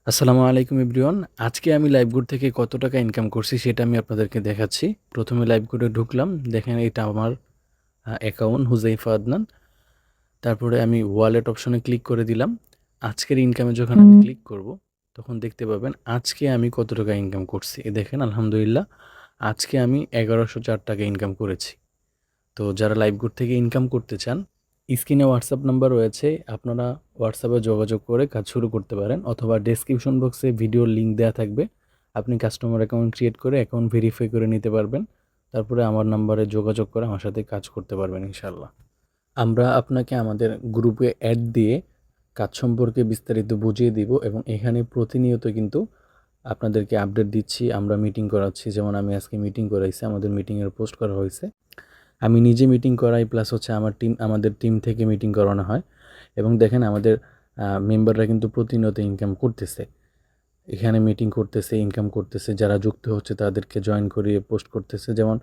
আসসালামু আলাইকুম এভরিওয়ান। আজকে আমি লাইভগুড থেকে কত টাকা ইনকাম করছি সেটা আমি আপনাদেরকে দেখাচ্ছি। প্রথমে লাইভগুডে ঢুকলাম। দেখেন এটা আমার অ্যাকাউন্ট হুজাইফা আদনান। তারপরে আমি ওয়ালেট অপশনে ক্লিক করে দিলাম। আজকের ইনকামে যখন আমি ক্লিক করব তখন দেখতে পাবেন আজকে আমি কত টাকা ইনকাম করছি। দেখেন আলহামদুলিল্লাহ আজকে আমি ১১০৪ টাকা ইনকাম করেছি। তো যারা লাইভগুড থেকে ইনকাম করতে চান, স্ক্রিনে হোয়াটসঅ্যাপ নাম্বার রয়েছে, আপনারা হোয়াটসঅ্যাপে যোগাযোগ করে কাজ শুরু করতে পারেন, অথবা ডেসক্রিপশন বক্সে ভিডিওর লিঙ্ক দেওয়া থাকবে। আপনি কাস্টমার অ্যাকাউন্ট ক্রিয়েট করে অ্যাকাউন্ট ভেরিফাই করে নিতে পারবেন। তারপরে আমার নাম্বারে যোগাযোগ করে আমার সাথে কাজ করতে পারবেন ইনশাআল্লাহ। আমরা আপনাকে আমাদের গ্রুপে অ্যাড দিয়ে কাজ সম্পর্কে বিস্তারিত বুঝিয়ে দিব, এবং এখানে প্রতিনিয়ত কিন্তু আপনাদেরকে আপডেট দিচ্ছি। আমরা মিটিং করাচ্ছি, যেমন আমি আজকে মিটিং করাইছি, আমাদের মিটিংয়ের পোস্ট করা হয়েছে। আমি নিজে মিটিং করাই, প্লাস হচ্ছে আমাদের টিম থেকে মিটিং করানো হয়। এবং দেখেন আমাদের মেম্বাররা কিন্তু প্রতিনিয়ত ইনকাম করতেছে, এখানে মিটিং করতেছে, ইনকাম করতেছে। যারা যুক্ত হচ্ছে তাদেরকে জয়েন করিয়ে পোস্ট করতেছে। যেমন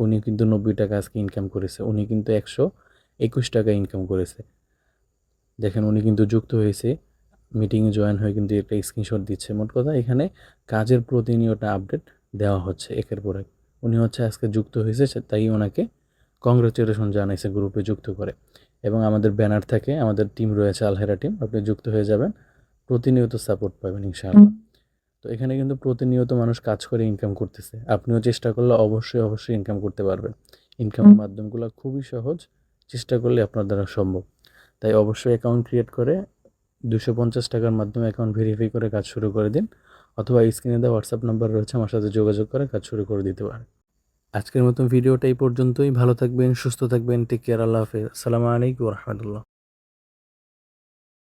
উনি কিন্তু ৯০ টাকা আজকে ইনকাম করেছে, উনি কিন্তু ১২১ টাকা ইনকাম করেছে। দেখেন উনি কিন্তু যুক্ত হয়েছে, মিটিংয়ে জয়েন হয়ে কিন্তু একটা স্ক্রিনশট দিচ্ছে। মোট কথা এখানে কাজের প্রতিনিয়ত আপডেট দেওয়া হচ্ছে একের পর এক। উনি হচ্ছে আজকে যুক্ত হয়েছে, তাই ওনাকে কংগ্রাচুলেশন জানাইছে গ্রুপে যুক্ত করে। এবং আমাদের ব্যানার থাকে, আমাদের টিম রয়েছে আলহেরা টিম, আপনি যুক্ত হয়ে যাবেন, প্রতিনিয়ত সাপোর্ট পাবেন ইনশাআল্লাহ। তো এখানে কিন্তু প্রতিনিয়ত মানুষ কাজ করে ইনকাম করতেছে, আপনিও চেষ্টা করলে অবশ্যই ইনকাম করতে পারবেন। ইনকামের মাধ্যমগুলো খুবই সহজ, চেষ্টা করলে আপনার দ্বারা সম্ভব। তাই অবশ্যই অ্যাকাউন্ট ক্রিয়েট করে 250 টাকার মাধ্যমে অ্যাকাউন্ট ভেরিফাই করে কাজ শুরু করে দিন, অথবা স্ক্রিনে দেওয়া হোয়াটসঅ্যাপ নাম্বার রয়েছে, আমার সাথে যোগাযোগ করে কাজ শুরু করে দিতে পারেন। আজকের মতো ভিডিওটা এই পর্যন্তই। ভালো থাকবেন, সুস্থ থাকবেন, টেক কেয়ার, আল্লাহ হাফেজ, আসসালামু আলাইকুম রহমতুল্লাহ।